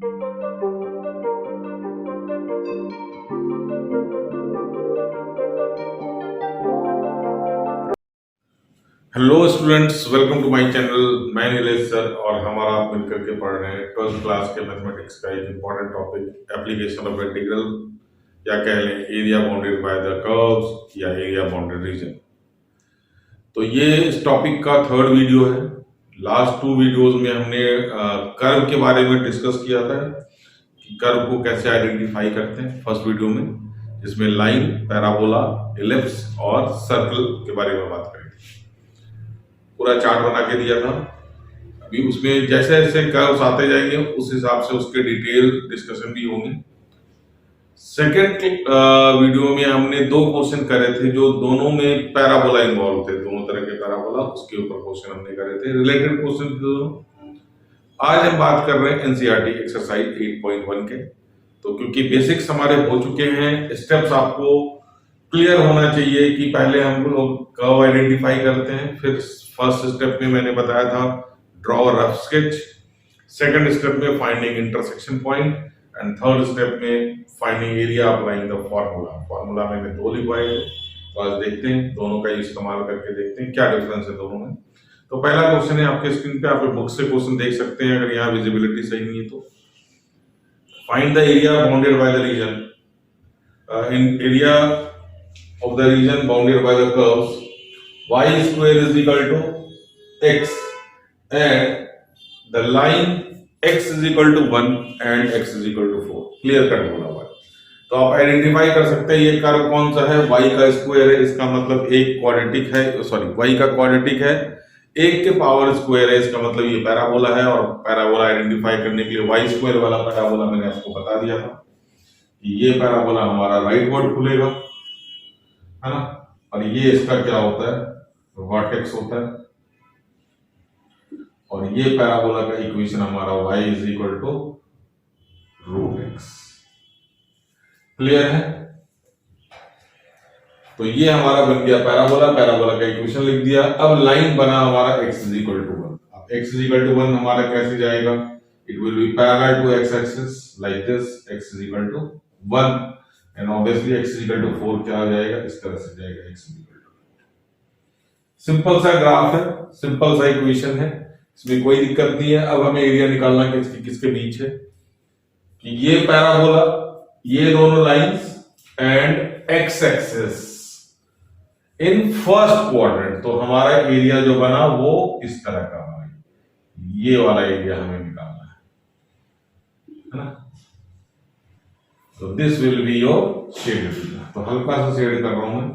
Hello students, welcome to my channel. मैं Nilesh sir और हमारा आप मिलकर के पढ़ रहे हैं 12th क्लास के मैथमेटिक्स का एक important topic application of integral, या कह लें area bounded by the curves या एरिया बाउंडेड रीजन। तो ये इस टॉपिक का थर्ड वीडियो है। लास्ट टू वीडियोस में हमने कर्व के बारे में डिस्कस किया था कि कर्व को कैसे आइडेंटिफाई करते हैं फर्स्ट वीडियो में, जिसमें लाइन, पैराबोला, इलिप्स और सर्कल के बारे में बात करेंगे। पूरा चार्ट बना के दिया था। अभी उसमें जैसे जैसे कर्व्स आते जाएंगे उस हिसाब से उसके डिटेल डिस्कशन भी होंगे। सेकेंड वीडियो में हमने दो क्वेश्चन करे थे जो दोनों में पैराबोला इन्वॉल्व थे, दोनों तरह के पैराबोला, उसके ऊपर क्वेश्चन हमने करे थे, रिलेटेड क्वेश्चन थे दोनों। आज हम बात कर रहे हैं एनसीईआरटी एक्सरसाइज 8.1 के। तो क्योंकि बेसिक्स हमारे हो चुके हैं, स्टेप्स आपको क्लियर होना चाहिए कि पहले हम लोग कर्व आइडेंटिफाई करते हैं, फिर फर्स्ट स्टेप में मैंने बताया था draw rough sketch, second step में finding intersection point, and third step में finding area applying the formula मैंने दो लिखवाए हैं। तो आज देखते हैं दोनों का इस्तेमाल करके, देखते हैं क्या डिफरेंस है दोनों में। तो पहला क्वेश्चन है आपके स्क्रीन पे, आप बुक से क्वेश्चन देख सकते हैं अगर यहाँ विजिबिलिटी सही नहीं है तो। Find the area bounded by the region. In area of the region bounded by the curves y square is equal to x and the line x is equal to 1 and x is equal to 4। Clear cut बोला हुआ है। तो आप identify कर सकते हैं ये curve कौन सा है, y का स्क्वायर है, इसका मतलब एक क्वाड्रेटिक है, सॉरी y का क्वाड्रेटिक है, एक के पावर स्क्वायर है, इसका मतलब ये पैराबोला है। और पैराबोला आइडेंटिफाई करने के लिए y स्क्वायर वाला पैराबोला मैंने आपको बता दिया था कि ये पैराबोला हमारा राइटवर्ड खुलेगा, है ना, और ये इसका क्या होता है, वर्टेक्स होता है। और ये पैराबोला का इक्वेशन हमारा y is equal to root X. Clear है? तो ये हमारा बन गया पैराबोला, पैराबोला का इक्वेशन लिख दिया। अब लाइन बना हमारा x इज इक्वल टू 1। अब x इज इक्वल टू 1 हमारा कैसे जाएगा, it will be parallel to x axis like this, x is equal to 1 and obviously x is equal to 4 क्या आ जाएगा, इस तरह से जाएगा x is equal to. Simple सा ग्राफ है, सिंपल सा इक्वेशन है, इसमें कोई दिक्कत नहीं है। अब हमें एरिया निकालना है किसके बीच है, कि ये पैराबोला, ये दोनों lines and x axis in first quadrant. तो हमारा एरिया जो बना वो इस तरह का बना, ये वाला एरिया हमें निकालना है ना। तो this will be your shade area. तो हल्का सा शेड कर रहा हूं मैं,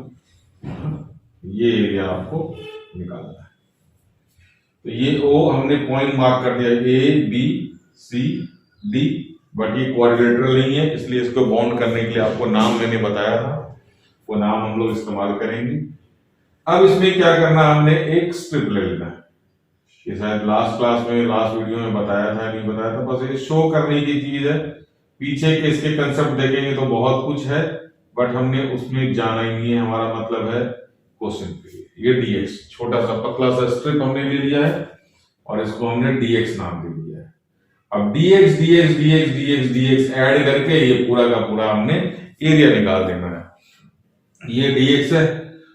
ये एरिया आपको निकालना है। तो ये ओ हमने पॉइंट मार्क कर दिया, A B C D, but ये क्वाड्रिलेटरल नहीं है, इसलिए इसको बाउंड करने के लिए आपको नाम मैंने बताया था, वो नाम हम लोग इस्तेमाल करेंगे। अब इसमें क्या करना, हमने एक स्ट्रिप ले लेना है। ये शायद लास्ट क्लास में, लास्ट वीडियो में बताया था, नहीं बताया था, बस ये शो करने की चीज है। पीछे के इसके कंसेप्ट देखेंगे तो बहुत कुछ है, बट हमने उसमें जाना ही नहीं है, हमारा मतलब है क्वेश्चन के लिए। ये dx, छोटा सा पतला सा स्ट्रिप हमने ले लिया है और इसको हमने dx नाम दे दिया है। अब dx dx dx dx dx add करके ये पूरा का पूरा हमने एरिया निकाल देना है। ये dx है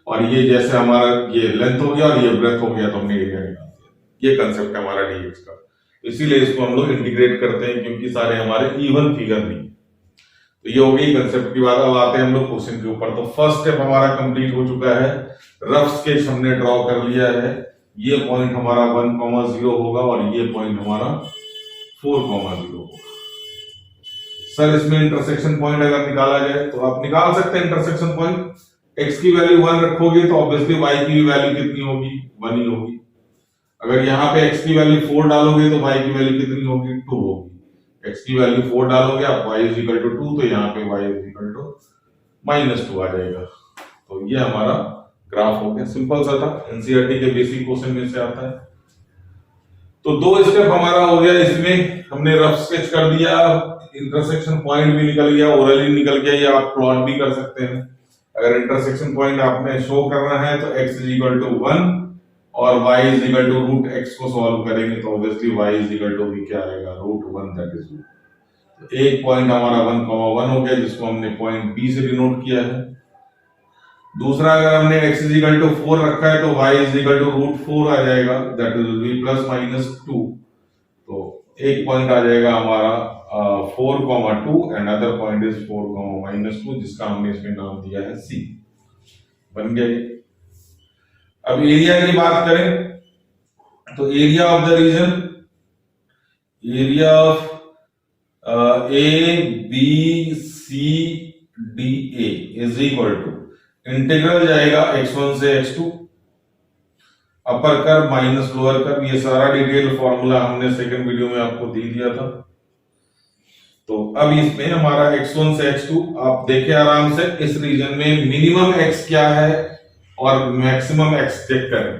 और ये जैसे हमारा ये लेंथ हो गया और ये ब्रेथ हो गया, तो हमने एरिया निकाल दिया। ये कंसेप्ट है हमारा dx का, इसीलिए इसको हम लोग इंटीग्रेट करते हैं, क्योंकि सारे हमारे इवन फिगर नहीं। तो ये हो गई कंसेप्ट की बात। अब आते हैं हम लोग क्वेश्चन के ऊपर। तो फर्स्ट स्टेप हमारा कंप्लीट हो चुका है, रफ स्केच हमने ड्रॉ कर लिया है। ये पॉइंट हमारा 1,0 होगा और ये पॉइंट हमारा 4,0 होगा। सर इसमें इंटरसेक्शन पॉइंट अगर निकाला जाए तो आप निकाल सकते हैं इंटरसेक्शन पॉइंट। x की वैल्यू 1 रखोगे तो ऑब्वियसली y की भी वैल्यू कितनी होगी, 1 ही होगी। अगर यहाँ पे x की वैल्यू 4 डालोगे तो y की वैल्यू कितनी होगी, 2 होगी। x की वैल्यू 4 डालोगे आप, y इज इक्वल टू 2, तो यहाँ पे y इज इक्वल टू -2 आ जाएगा। तो ये हमारा ग्राफ हो गया, सिंपल सा था, एनसीईआरटी के बेसिक क्वेश्चन में से आता है। तो दो स्टेप हमारा हो गया, इसमें हमने रफ स्केच कर दिया, इंटरसेक्शन पॉइंट भी निकल गया, ओरली निकल गया, या आप प्लॉट भी कर सकते हैं। अगर इंटरसेक्शन पॉइंट आपने शो करना है तो x इज इक्वल टू 1 और y is equal to root x को सॉल्व करेंगे तो obviously y is equal to भी क्या आएगा, रूट 1, दैट इज एक पॉइंट हमारा 1,1 हो गया, जिसको हमने पॉइंट बी से डिनोट किया है। दूसरा, अगर हमने x इज इक्वल टू 4 रखा है तो y इज इक्वल टू √4 आ जाएगा, दैट विल बी +-2। तो एक पॉइंट आ जाएगा हमारा 4,2 एंड अदर पॉइंट इज 4,-2, जिसका हमने इसमें नाम दिया है c। बन गया ये। अब एरिया की बात करें तो area of the region, area of A B C D A is equal to, integral जाएगा x1 से x2, upper curve minus lower curve. ये सारा डिटेल फॉर्मूला हमने सेकंड वीडियो में आपको दे दिया था। तो अब इसमें हमारा x1 से x2 आप देखें आराम से, इस रीजन में मिनिमम x क्या है और मैक्सिमम x चेक करें।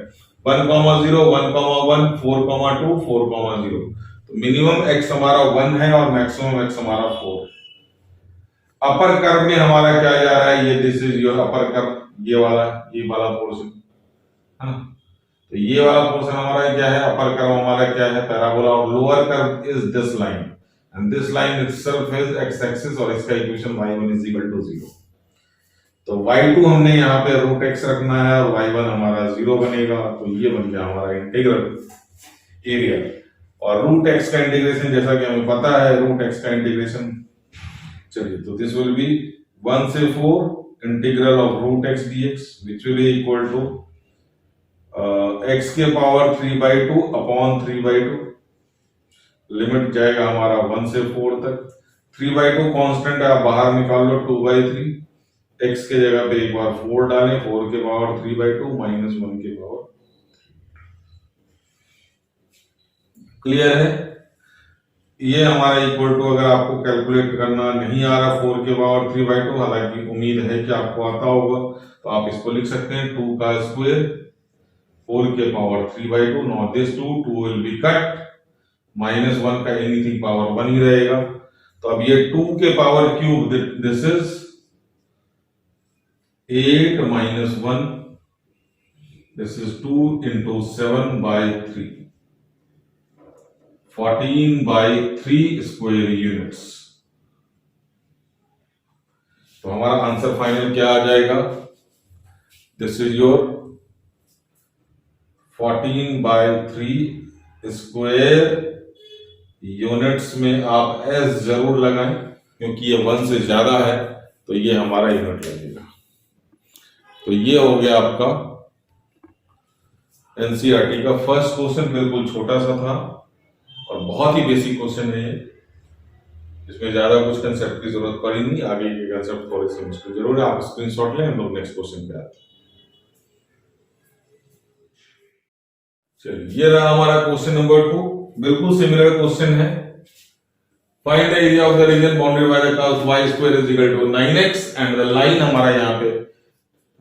1,0, 1,1, 4,2, 4,0। तो मिनिमम x हमारा 1 है और मैक्सिमम x हमारा 4। अपर कर्व में हमारा क्या जा रहा है, ये this is your upper curve, ये वाला पोर्शन है ना। तो ये वाला पोर्शन हमारा क्या है, अपर कर्व हमारा क्या है, पैराबोला। और lower curve is this line and this line itself is x axis, और इसका equation y1 is equal to 0। तो y2 हमने यहाँ पे √x रखना है और y1 हमारा 0 बनेगा। तो ये बन गया हमारा इंटीग्रल एरिया। और √x का इंटीग्रेशन जैसा कि हमें पता है, √x का इंटीग्रेशन, चलिए, तो दिस विल बी 1 से 4 integral of √x dx which will be equal to x के पावर 3/2 अपॉन 3/2। लिमिट जाएगा हमारा 1 से 4 तक। 3/2 कांस्टेंट है, आप बाहर निकाल लो, 2/3। x के जगह पे एक बार 4 डालें, 4 के पावर 3/2 माइनस 1 के पावर। क्लियर है? ये हमारा इक्वल टू, अगर आपको कैलकुलेट करना नहीं आ रहा 4 के पावर 3/2, हालांकि उम्मीद है कि आपको आता होगा, तो आप इसको लिख सकते हैं 2 का स्क्वायर 4 के power 3/2। Now this 2 will be cut, -1 का एनीथिंग पावर 1 ही रहेगा। तो अब ये 2 के power cube, this is 8 - 1, this is 2 into 7/3, 14/3 square units. तो हमारा आंसर फाइनल क्या आ जाएगा, this is your 14/3 square units. में आप s जरूर लगाएं, क्योंकि ये 1 से ज्यादा है तो ये हमारा यूनिट लगेगा। तो ये हो गया आपका एनसीईआरटी का फर्स्ट क्वेश्चन। बिल्कुल छोटा सा था और बहुत ही बेसिक क्वेश्चन है। इसमें ज्यादा कुछ कंसेप्ट की जरूरत पड़ी नहीं, आगे के कंसेप्ट थोड़े से मुश्किल जरूर है। आप स्क्रीनशॉट लें, हम लोग नेक्स्ट क्वेश्चन पे आते हैं। चलिए, ये रहा हमारा क्वेश्चन नंबर 2। बिल्कुल सिमिलर क्वेश्चन है। Find the area of the region bounded by the curve y² is equal to 9x and the line हमारा यहाँ पे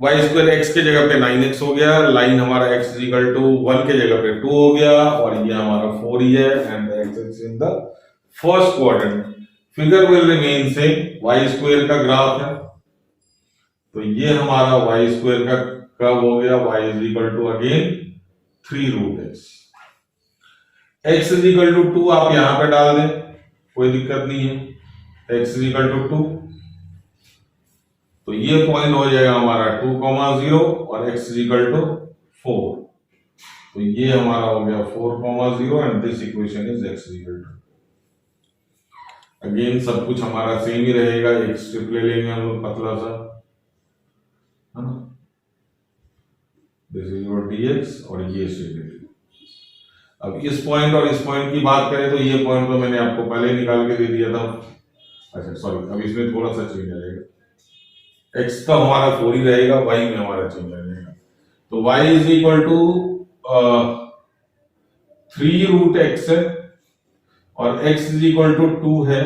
y² x के जगह पे 9x हो गया, लाइन हमारा x इज इक्वल टू 1 के जगह पे 2 हो गया, और ये हमारा 4 ही है and the x is in the first quadrant. Figure will remain same, y² का ग्राफ है। तो ये हमारा y² का कर्व हो गया, y is equal to again 3√x। x is equal to 2 आप यहां पे डाल दें, कोई दिक्कत नहीं है, x इज इक्वल टू 2। तो ये पॉइंट हो जाएगा हमारा 2,0 और x इज इक्वल टू 4। तो ये हमारा हो गया 4,0 and this equation is x is equal to, again सब कुछ हमारा सेम ही रहेगा। एक स्ट्रिप ले लेंगे हम लोग पतला सा, है ना। दिस इज योर dx और ये स्ट्रिप। अब इस पॉइंट और इस पॉइंट की बात करें तो ये पॉइंट तो मैंने आपको पहले निकाल के दे दिया था। अच्छा सॉरी, अब इसमें थोड़ा सा चेंज आएगा, x का हमारा 4 ही रहेगा, y में हमारा चेंज आ जाएगा। तो y is equal to 3√x है और x इज इक्वल टू 2 है,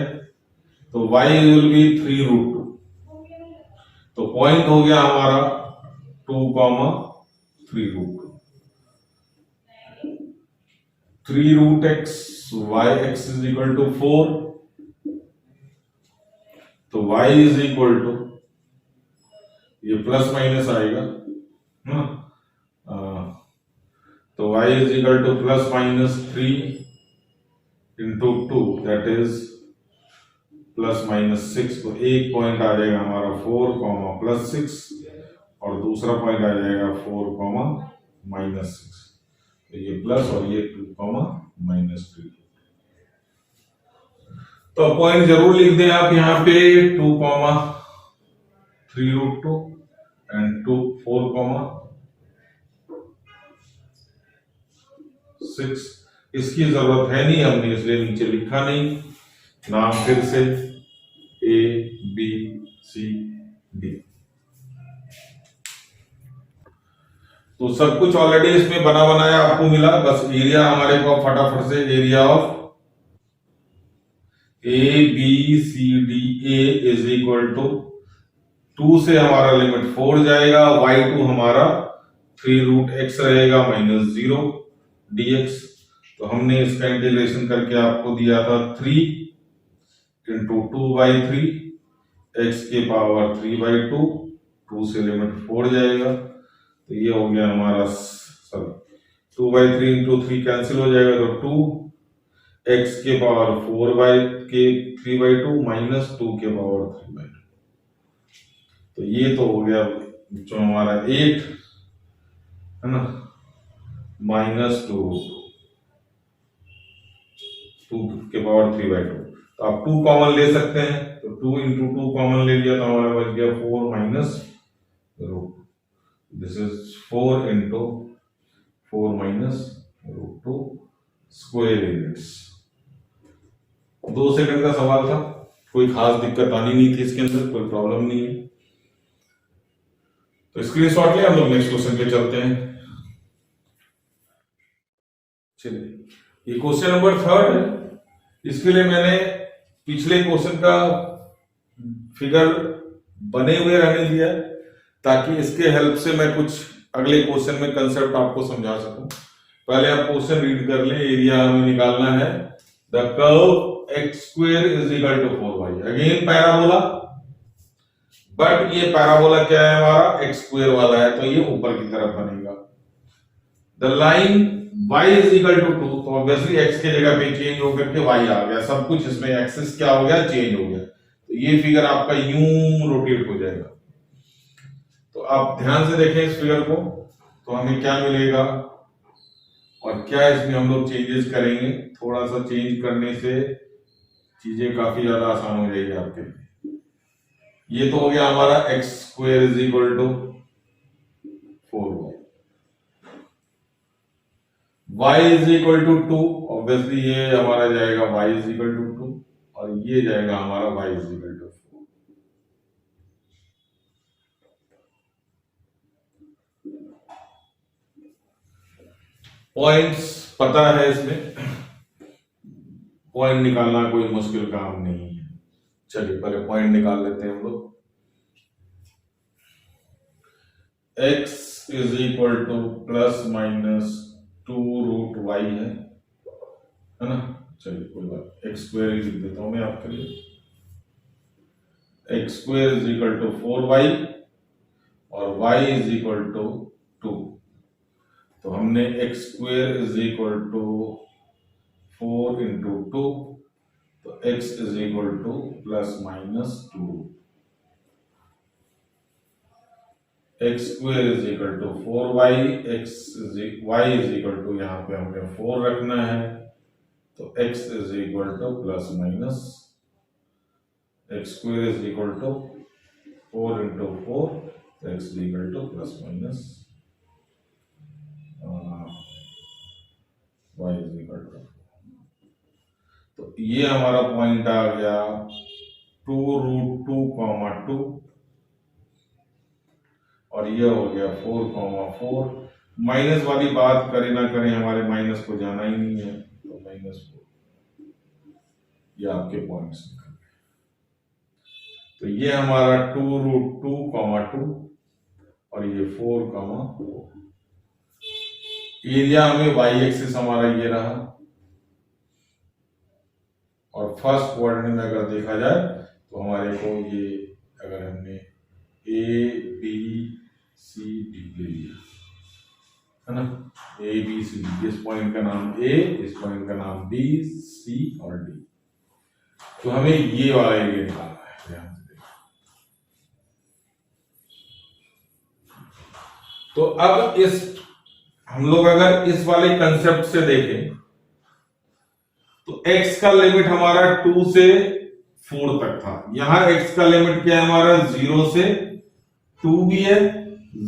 तो y विल बी 3√2। तो पॉइंट हो गया हमारा 2,3√2। 3√x, yx is equal to 4, तो y इज इक्वल टू, ये प्लस माइनस आएगा ना, तो y is equal to +-3 into 2, that is plus minus 6, तो एक पॉइंट आ जाएगा हमारा 4 कॉमा प्लस 6 और दूसरा पॉइंट आ जाएगा 4 कॉमा माइनस 6। तो ये प्लस और ये 2 कॉमा माइनस 3। तो पॉइंट जरूर लिख दें आप यहाँ पे 2 कॉमा 3 रूट 2 एंड 2 4 कॉमा 6। इसकी जरूरत है नहीं, हमने इसलिए नीचे लिखा नहीं। नाम फिर से ए बी सी डी, तो सब कुछ ऑलरेडी इसमें बना बनाया आपको मिला। बस एरिया हमारे को फटाफट से area of A B C D A is equal to 2 से हमारा लिमिट 4 जाएगा, y2 हमारा 3 रूट x रहेगा माइनस 0 dx। तो हमने इसका इंटीग्रेशन करके आपको दिया था 3 इंटू 2/3 x के पावर 3/2, 2 से लिमिट 4 जाएगा, तो ये हो गया हमारा, सॉरी 2/3 इंटू 3 कैंसिल हो जाएगा, तो 2 x के पावर 3/2 माइनस 2 के पावर 3/2। तो ये तो हो गया जो हमारा 8 है ना, माइनस 2 के पावर 3/2। तो आप 2 कॉमन ले सकते हैं, तो 2 इंटू 2 कॉमन ले लिया तो हमारे बच गया 4 minus root. This is 4 into 4 minus root 2 square units. 2 second का सवाल था, कोई खास दिक्कत आनी नहीं थी इसके अंदर, कोई प्रॉब्लम नहीं है। तो स्क्रीनशॉट ले, हम लोग नेक्स्ट क्वेश्चन पे चलते हैं। चलिए, ये क्वेश्चन नंबर 3 है। इसके लिए मैंने पिछले क्वेश्चन का फिगर बने हुए रहने दिया ताकि इसके हेल्प से मैं कुछ अगले क्वेश्चन में कंसेप्ट आपको समझा सकूं। पहले आप क्वेश्चन रीड कर लें। एरिया हमें निकालना है, the curve x square is equal to 4y, again parabola, but ये पैराबोला क्या है हमारा, x स्क्वायर वाला है, तो ये ऊपर की तरफ बनेगा। The line y is equal to 2, तो ऑब्वियसली x के जगह पे चेंज होकर के y आ गया, सब कुछ इसमें एक्सिस क्या हो गया, चेंज हो गया, तो ये फिगर आपका यूं रोटेट हो जाएगा। तो आप ध्यान से देखें इस फिगर को, तो हमें क्या मिलेगा और क्या इसमें हम लोग चेंजेस करेंगे। थोड़ा सा चेंज करने से चीजें काफी ज्यादा आसान हो जाएगी आपके लिए। ये तो हो गया हमारा x square is equal to 4y, y is equal to 2, obviously ये हमारा जाएगा y इज इक्वल टू 2 और ये जाएगा हमारा y is equal to 4। Points पता है, इसमें पॉइंट निकालना कोई मुश्किल काम नहीं है। चलिए पहले पॉइंट निकाल लेते हैं हम लोग। x is equal to plus minus 2 root y है ना। चलिए कोई बात, x स्क्वायर लिख देता हूं मैं आपके लिए। x square is equal to 4y और y इज इक्वल टू 2। तो हमने x square is equal to 4 into 2, तो x is equal to plus minus 2। x square is equal to 4y, y is equal to, यहाँ पे हमें 4 रखना है, तो x is equal to plus minus, x square is equal to 4 into 4, तो x is equal to plus minus y is equal to. तो ये हमारा पॉइंट आ गया 2 रूट 2 कॉमा 2 और ये हो गया 4 कॉमा 4। माइनस वाली बात करें ना करें, हमारे माइनस को जाना ही नहीं है, तो -4। ये आपके पॉइंट्स निकल गए। तो ये हमारा 2 रूट 2 कॉमा 2 और ये 4 कॉमा 4। एरिया हमें y एक्सिस हमारा ये रहा, और फर्स्ट क्वाड्रेंट में अगर देखा जाए तो हमारे को ये, अगर हमने ए बी सी डी ले लिया है ना, ए बी सी डी, इस पॉइंट का नाम ए, इस पॉइंट का नाम बी, सी और डी। तो हमें ये वाला एरिया निकालना है। ध्यान से देखो, तो अब हम लोग अगर इस वाले कंसेप्ट से देखें तो x का लिमिट हमारा 2 से 4 तक था। यहां x का लिमिट क्या है हमारा, 0 से 2 भी है,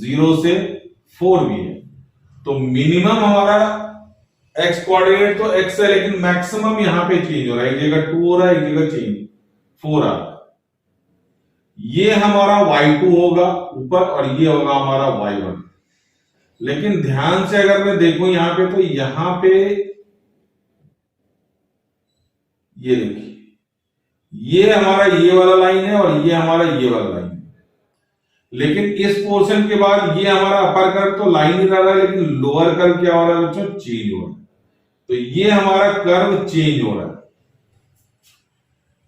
0 से 4 भी है। तो मिनिमम हमारा x कोऑर्डिनेट तो x है, लेकिन मैक्सिमम यहां पे चेंज हो रहा है, एक जगह 2 हो रहा है, एक जगह चेंज 4 आ रहा है। ये हमारा y2 होगा ऊपर और ये होगा हमारा y1। लेकिन ध्यान से अगर मैं देखूं यहां पे, तो यहां पे ये देखिए, ये हमारा ये वाला लाइन है और ये हमारा ये वाला लाइन है। लेकिन इस पोर्शन के बाद ये हमारा अपर कर्व तो लाइन ही रह रहा है, लेकिन लोअर कर्व क्या हो रहा है बच्चों, चेंज हो रहा है। तो ये हमारा कर्व चेंज हो रहा है।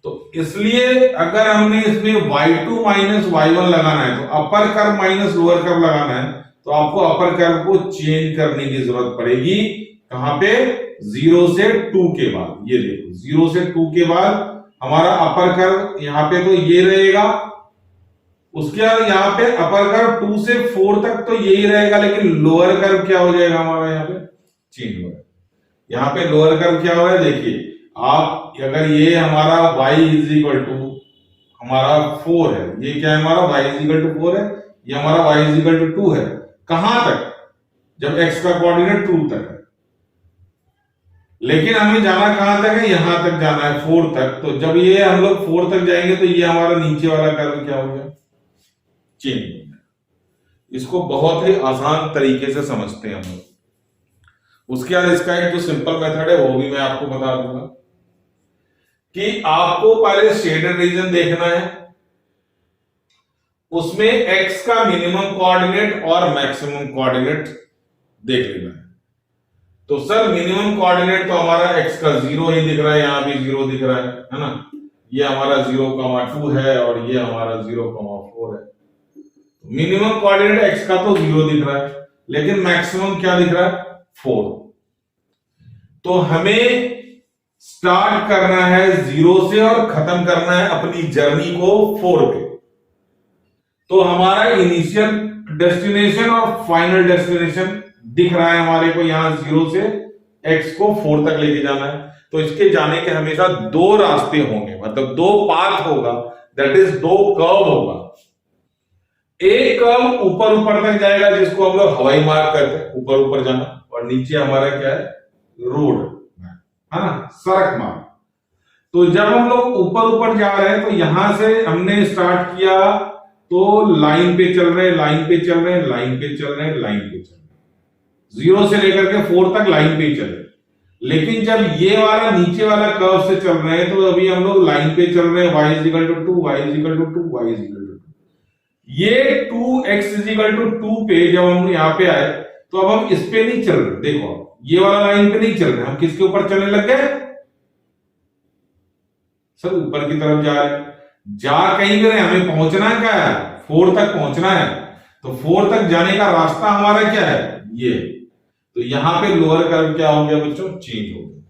तो इसलिए अगर हमने इसमें y2 माइनस y1 लगाना है, तो अपर कर्व माइनस लोअर कर्व लगाना है, तो आपको अपर कर्व को चेंज करने की जरूरत पड़ेगी। कहां पे, 0 से 2 के बाद। ये देखो 0 से 2 के बाद हमारा अपर कर्व यहां पे तो ये रहेगा, उसके बाद यहां पे अपर कर्व 2 से 4 तक तो यही रहेगा, लेकिन लोअर कर्व क्या हो जाएगा हमारा, यहां पे चेंज हो रहा है। यहां पे लोअर कर्व क्या हो रहा है, देखिए आप, अगर ये हमारा y इज इक्वल टू हमारा 4 है, ये क्या है हमारा y इज इक्वल टू 4 है, ये हमारा y इज इक्वल टू 2 है। कहां तक, जब x का कोऑर्डिनेट 2 तक है। लेकिन हमें जाना कहां तक है, यहां तक जाना है, 4 तक। तो जब ये हम लोग 4 तक जाएंगे तो ये हमारा नीचे वाला कर्व क्या हो गया, चेंज हो गया। इसको बहुत ही आसान तरीके से समझते हैं हम लोग। उसके बाद इसका एक जो सिंपल मेथड है वो भी मैं आपको बता दूंगा कि आपको पहले शेडेड रीजन देखना है, उसमें x का मिनिमम कोऑर्डिनेट और मैक्सिमम कोऑर्डिनेट देख लेना है। तो सर मिनिमम कोऑर्डिनेट तो हमारा x का 0 ही दिख रहा है, यहां भी 0 दिख रहा है ना। ये हमारा 0,2 है और ये हमारा 0,4 है। मिनिमम कोऑर्डिनेट x का तो 0 दिख रहा है, लेकिन मैक्सिमम क्या दिख रहा है, 4। तो हमें स्टार्ट करना है 0 से और खत्म करना है अपनी जर्नी को 4 पे। तो हमारा इनिशियल डेस्टिनेशन और फाइनल डेस्टिनेशन दिख रहा है हमारे को, यहां 0 से x को 4 तक लेके जाना है। तो इसके जाने के हमेशा 2 रास्ते होंगे, मतलब 2 पाथ होगा, दैट इज 2 कर्व होगा। एक कर्व ऊपर ऊपर तक जाएगा, जिसको हम लोग हवाई मार्ग कहते हैं, ऊपर ऊपर जाना, और नीचे हमारा क्या है, रोड है ना, सड़क मार्ग। तो जब हम लोग ऊपर ऊपर जा रहे हैं, तो यहां से हमने स्टार्ट किया, तो लाइन पे चल रहे, लाइन पे चल रहे, लाइन पे चल रहे, लाइन पे चल रहे, 0 से लेकर के 4 तक लाइन पे चल रहे। लेकिन जब ये वाला नीचे वाला कर्व से चल रहे हैं, तो अभी हम लोग लाइन पे चल रहे हैं, y is equal to 2, y is equal to 2, y is equal to 2। ये 2x इज इक्वल टू 2 पे जब हम यहां पे आए, तो अब हम इस पे नहीं चल रहे, देखो ये वाला लाइन पे नहीं चल रहे, हम किसके ऊपर चलने लग गए, सर ऊपर की तरफ जा रहे हैं। जा कहीं भी नहीं, हमें पहुंचना क्या है, 4 तक पहुंचना है। तो 4 तक जाने का रास्ता हमारा क्या है, ये। तो यहां पे लोअर कर्व क्या हो गया बच्चों, चेंज हो गया।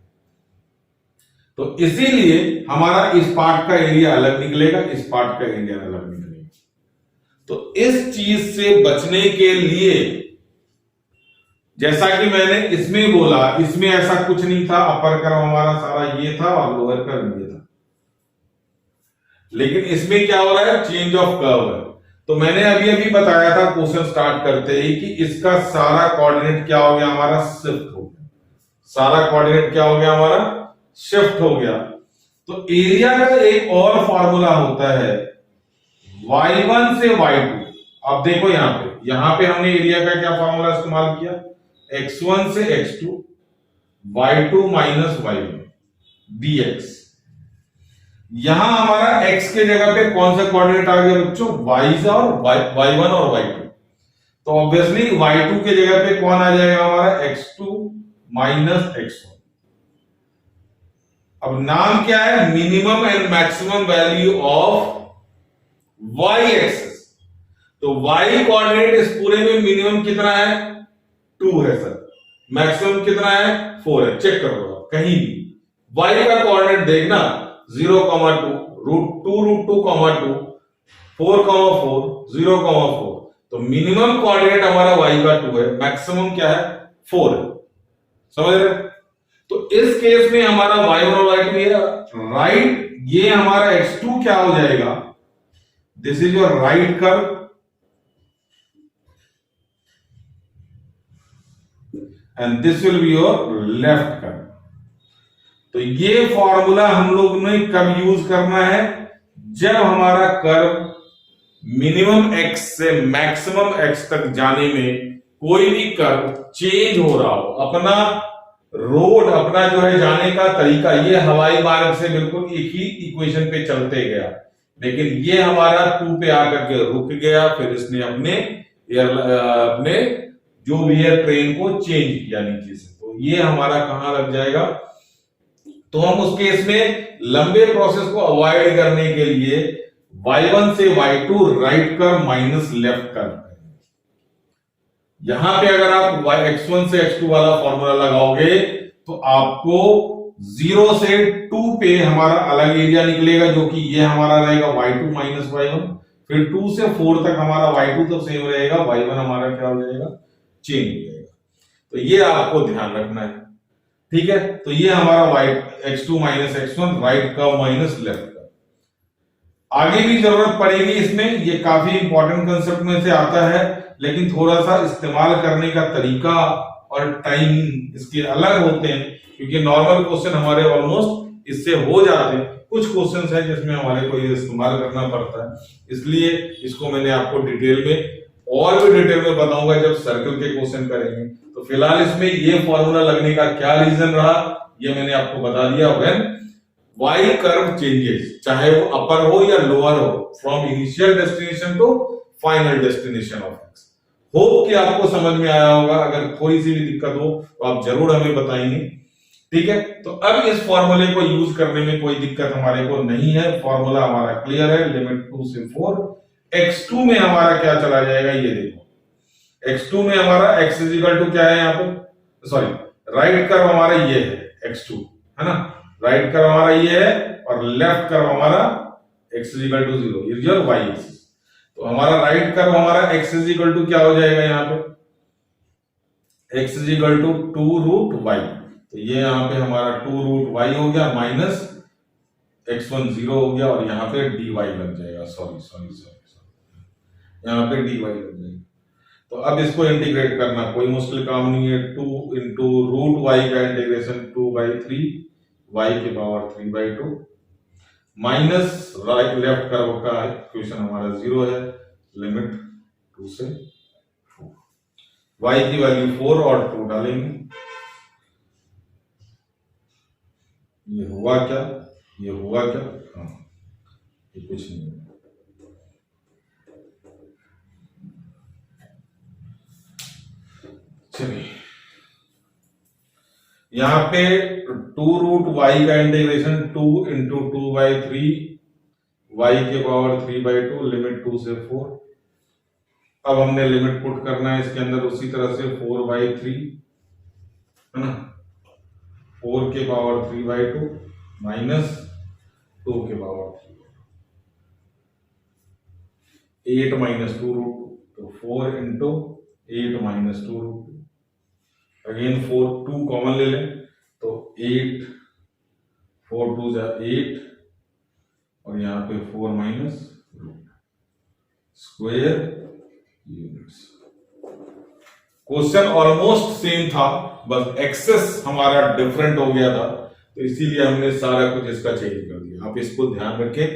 तो इसीलिए हमारा इस पार्ट का एरिया अलग निकलेगा, इस पार्ट का एरिया अलग निकलेगा। तो इस चीज से बचने के लिए, जैसा कि मैंने इसमें बोला, इसमें ऐसा कुछ नहीं था, अपर कर्व हमारा सारा ये था और लोअर कर्व ये था। लेकिन इसमें क्या हो रहा है, चेंज ऑफ कर्व है। तो मैंने अभी अभी बताया था क्वेश्चन स्टार्ट करते ही कि इसका सारा कोऑर्डिनेट क्या हो गया हमारा, शिफ्ट हो गया। सारा कोऑर्डिनेट क्या हो गया हमारा, शिफ्ट हो गया। तो एरिया का एक और फॉर्मूला होता है, y1 से y2। अब देखो यहां पे हमने एरिया का क्या फॉर्मूला इस्तेमाल किया, x1 से x2 y2 minus y1 dx। यहां हमारा x के जगह पे कौन सा कोऑर्डिनेट आ गया बच्चों, y और y1 और y2। तो ऑब्वियसली y2 के जगह पे कौन आ जाएगा हमारा, x2 माइनस x1। अब नाम क्या है, minimum and maximum value of y axis. तो y कोऑर्डिनेट इस पूरे में मिनिमम कितना है, 2 है सर, मैक्सिमम कितना है, 4 है। चेक करो आप कहीं भी y का कोऑर्डिनेट देखना, 0,2, √2, 4,4, 0,4। तो मिनिमम कोऑर्डिनेट हमारा y का 2 है, मैक्सिमम क्या है 4 है, समझ रहे? तो इस केस में हमारा y1 और y2 ये राइट, ये हमारा x2 क्या हो जाएगा, this is your right curve and this will be your left curve. तो ये फॉर्मूला हम लोग ने कब यूज करना है, जब हमारा कर्व मिनिमम x से मैक्सिमम x तक जाने में कोई भी कर्व चेंज हो रहा हो, अपना रोड, अपना जो है जाने का तरीका, ये हवाई मार्ग से बिल्कुल एक ही इक्वेशन पे चलते गया, लेकिन ये हमारा 2 पे आकर के रुक गया, फिर इसने अपने जो भी है ट्रेन को चेंज किया नीचे से, तो ये हमारा कहां लग जाएगा। तो हम उस केस में लंबे प्रोसेस को अवॉइड करने के लिए y1 से y2 right curve minus left curve, यहां पे अगर आप x1 से x2 वाला फॉर्मूला लगाओगे तो आपको 0 से 2 पे हमारा अलग एरिया निकलेगा, जो कि ये हमारा रहेगा y2 माइनस y1, फिर 2 से 4 तक हमारा y2 तो सेम रहेगा, y1 हमारा क्या हो जाएगा, चेंज हो जाएगा। तो ये आपको ध्यान रखना है, ठीक है। तो ये हमारा x2 minus x1 right curve minus left curve. आगे भी जरूरत पड़ेगी इसमें, ये काफी इंपॉर्टेंट कंसेप्ट में से आता है, लेकिन थोड़ा सा इस्तेमाल करने का तरीका और टाइमिंग इसके अलग होते हैं, क्योंकि नॉर्मल क्वेश्चन हमारे ऑलमोस्ट इससे हो जाते हैं, कुछ क्वेश्चंस हैं जिसमें हमारे को ये इस्तेमाल करना पड़ता है, इसलिए इसको मैंने आपको डिटेल में और भी डिटेल में बताऊंगा जब सर्कल के क्वेश्चन करेंगे। तो फिलहाल इसमें ये फॉर्मूला लगने का क्या रीजन रहा, ये मैंने आपको बता दिया। व्हेन y कर्व चेंजेस, चाहे वो अपर हो या लोअर हो, from initial destination to final destination of x। Hope कि आपको समझ में आया होगा, अगर थोड़ी सी भी दिक्कत हो तो आप जरूर हमें बताएंगे, ठीक है। तो अब इस फॉर्मूले को यूज करने में कोई दिक्कत हमारे को नहीं है, फॉर्मूला हमारा क्लियर है, लिमिट 2 से 4। x2 में हमारा क्या चला जाएगा, ये देखो, x2 में हमारा x इज इक्वल टू क्या है, यहाँ पे सॉरी राइट कर्व हमारा ये है x2, है ना, राइट कर्व हमारा ये है और लेफ्ट कर्व हमारा x is equal to 0, is your y axis. तो हमारा राइट कर्व हमारा x इज इक्वल टू क्या हो जाएगा, यहाँ पे x is equal to 2√y, तो ये यहाँ पे हमारा 2√y हो गया, माइनस x1 0 हो गया, और यहाँ पे dy लग जाएगा, सॉरी यहाँ पे dy लग जाएगा। तो अब इसको इंटीग्रेट करना कोई मुश्किल काम नहीं है, 2 इंटू √y का इंटीग्रेशन 2/3 y के power 3/2 minus right left curve का इक्वेशन हमारा 0 है, लिमिट 2 से 4, y की वैल्यू 4 और 2 डालेंगे, ये हुआ क्या, हाँ, ये कुछ नहीं है। चलिए यहां पे 2√y का इंटीग्रेशन 2 इंटू 2/3 y के पावर 3/2 लिमिट 2 से 4। अब हमने लिमिट पुट करना है इसके अंदर उसी तरह से 4/3, है ना, 4 के पावर 3/2 माइनस 2 के पावर 3, 8 माइनस 2√2, तो 4 इंटू 8 माइनस 2√2, अगेन 4 2 कॉमन ले लें तो 8, 4 2 जा 8, और यहाँ पे 4 minus square units. Question almost same था, बस एक्सेस हमारा डिफरेंट हो गया था, तो इसीलिए हमने सारा कुछ इसका चेंज कर दिया। आप इसको ध्यान रखें,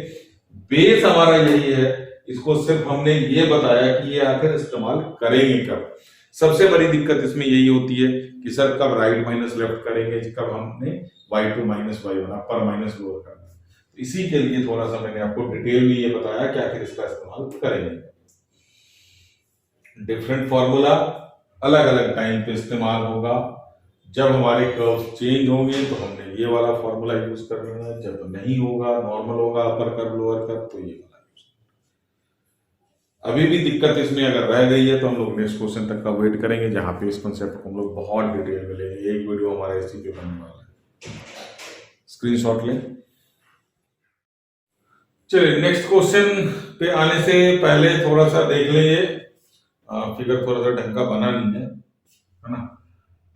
बेस हमारा यही है, इसको सिर्फ हमने ये बताया कि ये आखिर इस्तेमाल करेंगे कब। सबसे बड़ी दिक्कत इसमें यही होती है कि सर कब राइट माइनस लेफ्ट करेंगे, कब हमने y2 माइनस y1 अपर माइनस लोअर करना है। तो इसी के लिए थोड़ा सा मैंने आपको डिटेल में ये बताया कि आखिर इसका इस्तेमाल करेंगे। डिफरेंट फॉर्मूला अलग अलग टाइम पे इस्तेमाल होगा, जब हमारे कर्व्स चेंज होंगे तो हमने ये वाला फॉर्मूला यूज कर लेना है, जब नहीं होगा, नॉर्मल होगा, अपर कर्व लोअर कर्व, तो ये वाला यूज। अभी भी दिक्कत इसमें अगर रह गई है तो हम लोग नेक्स्ट क्वेश्चन तक का वेट करेंगे, जहां पे इस कॉन्सेप्ट को हम लोग बहुत डिटेल में लेंगे। एक वीडियो हमारा इसी पे बनने वाला है, स्क्रीनशॉट लें। चलिए नेक्स्ट क्वेश्चन पे आने से पहले थोड़ा सा देख लीजिए, फिगर थोड़ा सा ढंग का बना नहीं है ना।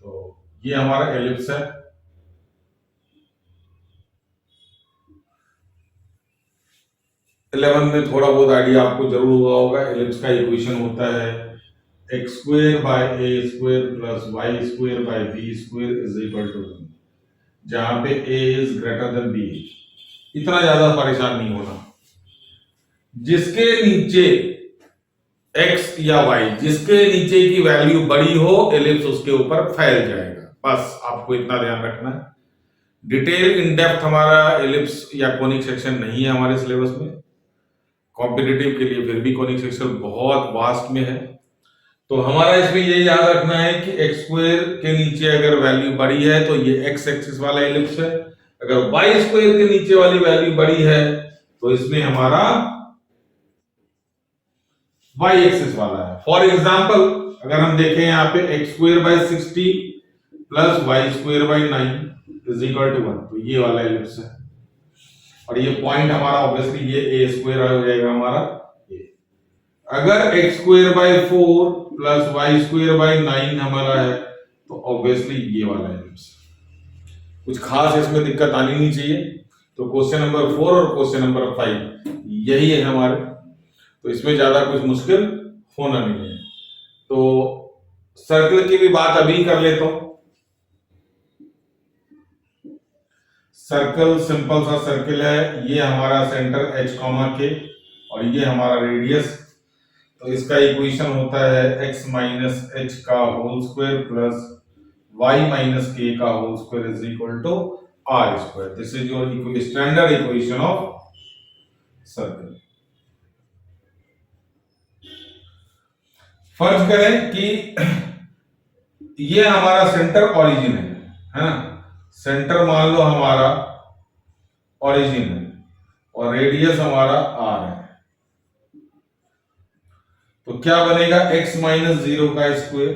तो ये हमारा एलिप्स है, 11 में थोड़ा बहुत आइडिया आपको जरूर हुआ होगा। एलिप्स का इक्वेशन होता है x square by a square plus y square by b square is equal to 1, जहां पे a is greater than b. इतना ज्यादा परेशान नहीं होना, जिसके नीचे x या y, जिसके नीचे की वैल्यू बड़ी हो एलिप्स उसके ऊपर फैल जाएगा, बस आपको इतना ध्यान रखना है। डिटेल इन डेप्थ हमारा एलिप्स या कोनिक सेक्शन नहीं है हमारे सिलेबस में, कॉम्पिटिटिव के लिए फिर भी कोनिक सेक्शन बहुत वास्ट में है। तो हमारा इसमें ये याद रखना है कि एक्स स्क्वायर के नीचे अगर वैल्यू बड़ी है तो ये एक्स एक्सिस वाला एलिप्स है, अगर वाई स्क्वायर के नीचे वाली वैल्यू बड़ी है तो इसमें हमारा वाई एक्सिस वाला है। फॉर एग्जाम्पल अगर हम देखें यहाँ पे x square by 60 plus y square by 9 is equal to 1, तो ये वाला एलिप्स है। और ये पॉइंट हमारा ऑब्वियसली ये ए स्क्वायर हो जाएगा हमारा। अगर x square by 4 plus y square by 9 हमारा है तो ऑब्वियसली ये वाला एलिप्स। कुछ खास इसमें दिक्कत आनी नहीं चाहिए। तो क्वेश्चन नंबर 4 और क्वेश्चन नंबर 5 यही है हमारे, तो इसमें ज्यादा कुछ मुश्किल होना नहीं है। तो सर्कल की भी बात अभी कर लेता हूं। सर्कल सिंपल सा सर्कल है, ये हमारा सेंटर h कॉमा के और ये हमारा रेडियस। तो इसका इक्वेशन होता है x माइनस एच का whole square plus y minus k का whole square is equal to r square. This is your standard equation of circle. फर्ज करें कि ये हमारा सेंटर ओरिजिन है ना, सेंटर मान लो हमारा ओरिजिन है और रेडियस हमारा आर है। तो क्या बनेगा x माइनस 0 का स्क्वायर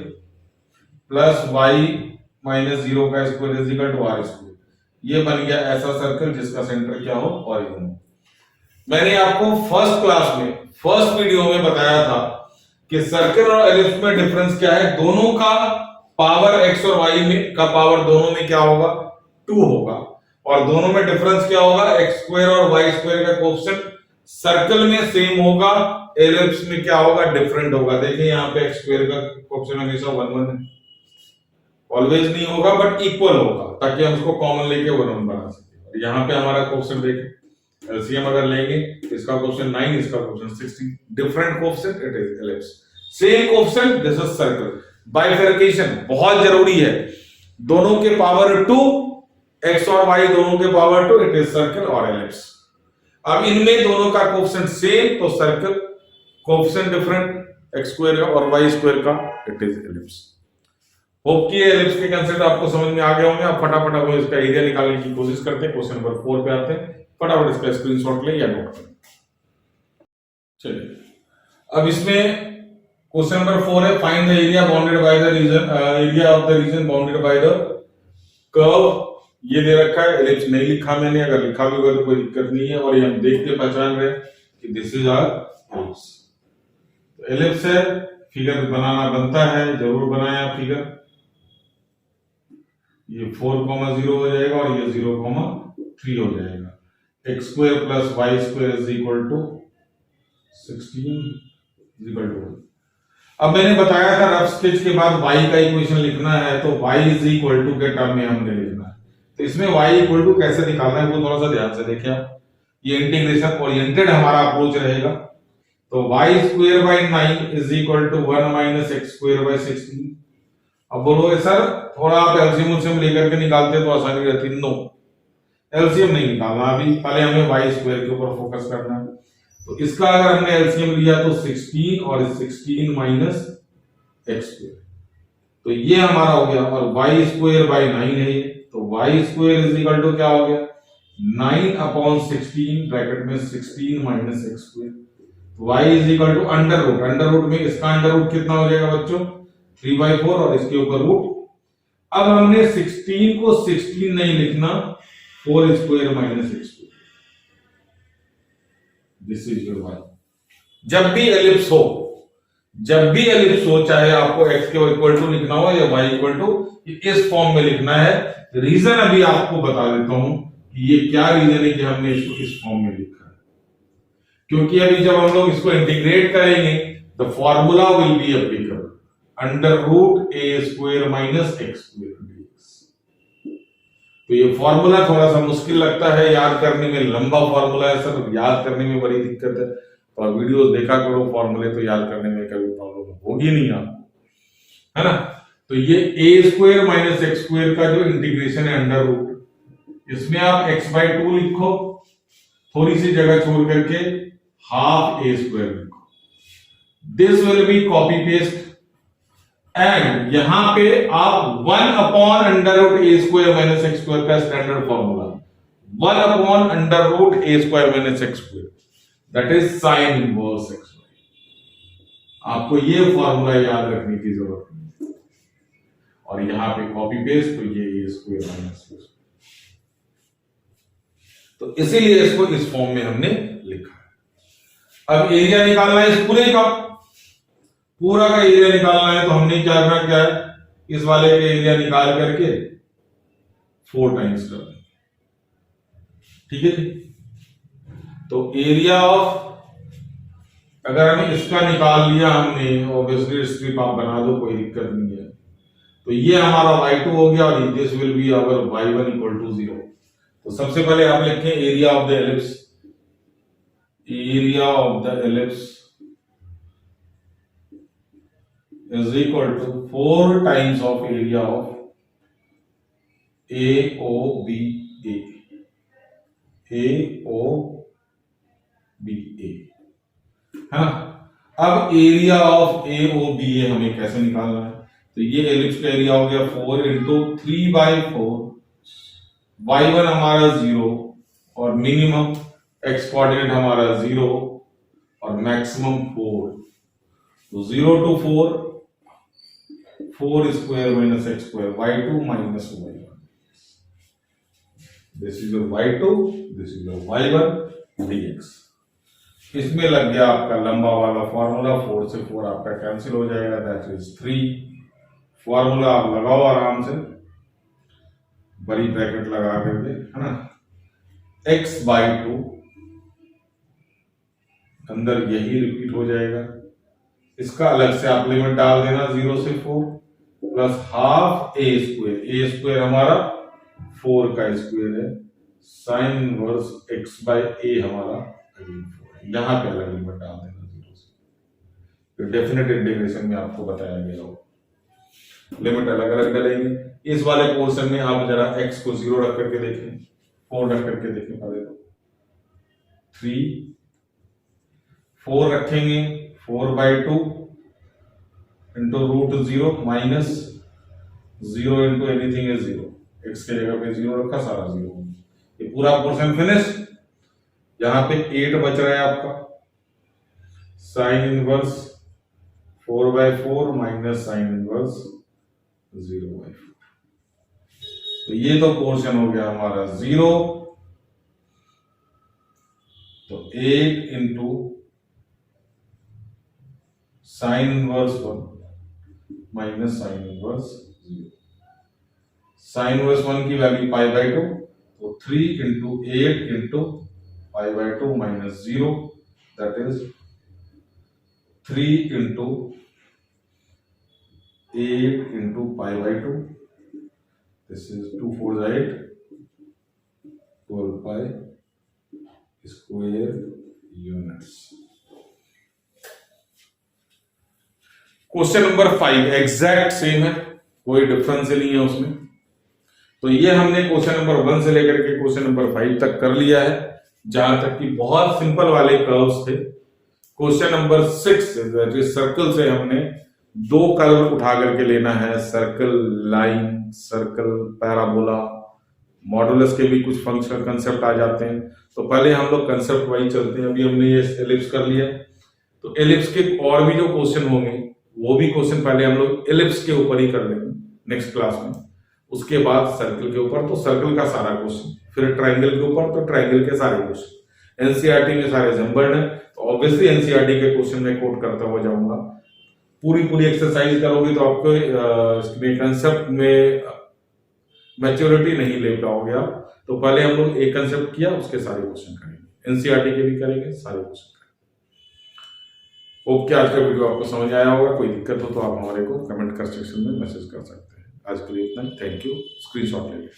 प्लस y माइनस 0 का square is equal to r square. ये बन गया ऐसा सर्कल जिसका सेंटर क्या हो, ओरिजिन हो। मैंने आपको फर्स्ट क्लास में फर्स्ट वीडियो में बताया था कि सर्कल और एलिप्स में डिफरेंस क्या है। दोनों का पावर x और y में का पावर दोनों में क्या होगा, 2 होगा, और दोनों में डिफरेंस क्या होगा, x स्क्वायर और y स्क्वायर का कोएफिशिएंट सर्कल में सेम होगा, एलिप्स में क्या होगा, डिफरेंट होगा। देखिए यहाँ पे x स्क्वायर का कोएफिशिएंट हमेशा 1 1 है, ऑलवेज नहीं होगा बट इक्वल होगा, ताकि हम उसको कॉमन लेके 1 1 बना सके। और यहाँ पे हमारा कोएफिशिएंट देखिए, एलसीएम अगर लेंगे इसका कोएफिशिएंट 9, इसका coefficient 16, different coefficient, it is ellipse. Same coefficient, this is circle. Bifurcation बहुत जरूरी है, दोनों के पावर 2, x और y दोनों के पावर 2, इट इज सर्कल और एलिप्स। अब इनमें दोनों का कोएफिशिएंट सेम तो circle, coefficient different x square का और y स्क्वायर का, इट इज एलिप्स। होप कि एलिप्स के कंसेप्ट आपको समझ में आ गए होंगे। आप फटाफट अब इसका एरिया निकालने की कोशिश करते हैं। क्वेश्चन नंबर 4 पे आते हैं, फटाफट इसका स्क्रीनशॉट ले या नोट करें। चलिए अब इसमें क्वेश्चन नंबर 4 है, find the area bounded by the region, area of the region bounded by the curve. ये दे रखा है, एलिप्स नहीं लिखा मैंने, अगर लिखा भी होगा तो कोई दिक्कत नहीं है। और ये हम देख के पहचान रहे कि दिस इज आवर एलिप्स। तो एलिप्स है, फिगर बनाना बनता है, जरूर बनाया फिगर। ये 4,0 हो जाएगा और ये 0,3 हो जाएगा। x square plus y square is equal to 16 is equal to. अब मैंने बताया था रफ स्केच के बाद y का इक्वेशन लिखना है तो y इज इक्वल टू के टर्म में हमने लिखना है। तो इसमें y इक्वल टू कैसे निकालना है वो थोड़ा सा ध्यान से देखिए आप। ये इंटीग्रेशन ओरिएंटेड हमारा अप्रोच रहेगा। तो y square by 9 is equal to 1 minus x square by 16। अब बोलोगे सर थोड़ा आप एलसीएम उलसीएम लेकर के निकालते तो आसानी रहती। नो, एलसीएम नहीं निकालना अभी, पहले हमें y स्क्वायर के ऊपर फोकस करना है। तो इसका अगर हमने एलसीएम लिया तो 16 और 16 माइनस एक्स स्क्वायर, तो ये हमारा हो गया। और y स्क्वायर बाय 9 है ये, तो y square is equal to क्या हो गया, 9 अपॉन 16 ब्रैकेट में 16 minus x square. y is equal to under root, under root में इसका अंडर रूट कितना हो जाएगा बच्चों, 3/4 और इसके ऊपर रूट। अब हमने 16 को 16 नहीं लिखना, 4 square minus x square. This is your y। जब भी एलिप्स हो, चाहे आपको x के इक्वल टू लिखना हो या y इक्वल टू, इस फॉर्म में लिखना है। रीजन अभी आपको बता देता हूं कि ये क्या रीजन है कि हमने इसको इस फॉर्म में लिखा है, क्योंकि अभी जब हम लोग इसको इंटीग्रेट करेंगे the formula will be applicable, under root a square minus x square dx। तो ये फॉर्मूला थोड़ा सा मुश्किल लगता है याद करने में, लंबा फॉर्मूला है सर, याद करने में बड़ी दिक्कत है। तो वीडियोस देखा करो फॉर्मूले, तो याद करने में कभी प्रॉब्लम होगी नहीं आपको, है ना। तो ये ए स्क्वायर माइनस एक्स स्क्वायर का जो इंटीग्रेशन है अंडर रूट, इसमें आप x/2 लिखो, थोड़ी सी जगह छोड़ करके हाफ ए स्क्वायर लिखो। This will be copy paste, and यहां पे आप 1 upon under root a square minus x square का standard formula, 1 upon under root a square minus x square, that is sine inverse x. आपको ये formula याद रखने की जरूरत नहीं, और यहां पे कॉपी पेस्ट, तो ये ए स्क्वायर माइनस एक्स। तो इसीलिए इसको इस फॉर्म में हमने लिखा है। अब एरिया निकालना है इस पूरा का एरिया निकालना है, तो हमने क्या करना, क्या है, इस वाले के एरिया निकाल करके 4 टाइम्स कर देंगे, ठीक है जी। तो एरिया ऑफ, अगर हमें इसका निकाल लिया हमने, ऑब्वियसली स्ट्रिप आप बना दो, कोई दिक्कत नहीं है। तो ये हमारा y2 हो गया, और this will be our y1 equal to 0। तो सबसे पहले आप लिखें area of the ellipse, area of the ellipse is equal to 4 times of area of AOBA, है ना। अब एरिया ऑफ AOBA हमें कैसे निकालना है, तो ये एलिप्स का एरिया हो गया 4 इंटू 3/4, y1 हमारा 0, और मिनिमम x कोऑर्डिनेट हमारा 0, और मैक्सिमम 4। तो 0 to 4 square minus x square, y2 minus y1। This is your y2, this is your y1 dx। इसमें लग गया आपका लंबा वाला फॉर्मूला, 4 से 4 आपका कैंसिल हो जाएगा, दैट इज 3। फॉर्मूला आप लगाओ आराम से, बड़ी ब्रैकेट लगा करके, है ना। x/2 अंदर यही रिपीट हो जाएगा, इसका अलग से आप लिमिट डाल देना 0 से 4, प्लस हाफ ए स्क्वायर हमारा 4 का स्क्वायर है, साइन इनवर्स x/a हमारा अगेन 4 है। यहां पे अलग लिमिट डाल देना 0 से, फिर डेफिनेट इंटीग्रेशन में आपको बताया गया हो, लिमिट अलग अलग डालेंगे। इस वाले पोर्शन में आप जरा x को 0 रख करके देखें, 4 रख करके देखें, पहले तो 3 4 रखेंगे, 4/2 into root 0 minus 0 into anything is 0, x के जगह पे 0 रखा, सारा 0। ये पूरा पोर्शन फिनिश। यहां पे 8 बच रहा है आपका, sine inverse 4/4 minus sine inverse 0/4। तो ये तो पोर्शन हो गया हमारा 0। तो 8 into sine inverse 1 minus sine inverse 0। Sine inverse 1 की वैल्यू π/2, तो 3 into 8 into π/2 minus 0, that is 3 into 8 into π/2, this is 2 4 8, 12 pi square units. Question number 5 exact same है, कोई डिफरेंस नहीं है उसमें। तो ये हमने क्वेश्चन नंबर 1 से लेकर के क्वेश्चन नंबर 5 तक कर लिया है, जहां तक कि बहुत सिंपल वाले कर्व्स थे। क्वेश्चन नंबर 6 सर्कल से हमने 2 कर्व उठा करके लेना है, circle, line, circle, parabola. Modulus के भी कुछ फंक्शनल कंसेप्ट आ जाते हैं, तो पहले हम लोग कंसेप्ट वाइज चलते हैं। अभी हमने ये एलिप्स कर लिया, तो एलिप्स के और भी जो क्वेश्चन होंगे वो भी क्वेश्चन पहले हम लोग एलिप्स के ऊपर ही कर लेंगे नेक्स्ट क्लास में, उसके बाद सर्कल के ऊपर तो सर्कल का सारा क्वेश्चन, फिर ट्रायंगल के ऊपर तो ट्रायंगल के सारे क्वेश्चन। एनसीईआरटी में सारे जम्बल्ड है, तो ऑब्वियसली एनसीईआरटी के क्वेश्चन में कोट करता हुआ जाऊंगा। पूरी एक्सरसाइज करोगे तो आपको इसमें कंसेप्ट में मैच्योरिटी नहीं ले पाओगे आप। तो पहले हम लोग एक कंसेप्ट किया, उसके सारे क्वेश्चन करेंगे, एनसीईआरटी के भी करेंगे, सारे क्वेश्चन करेंगे। ओके, आज का वीडियो आपको समझ आया होगा। कोई दिक्कत हो तो आप हमारे को कमेंट कर सेक्शन में मैसेज कर सकते हैं। आज के लिए इतना ही, थैंक यू। स्क्रीनशॉट ले लें।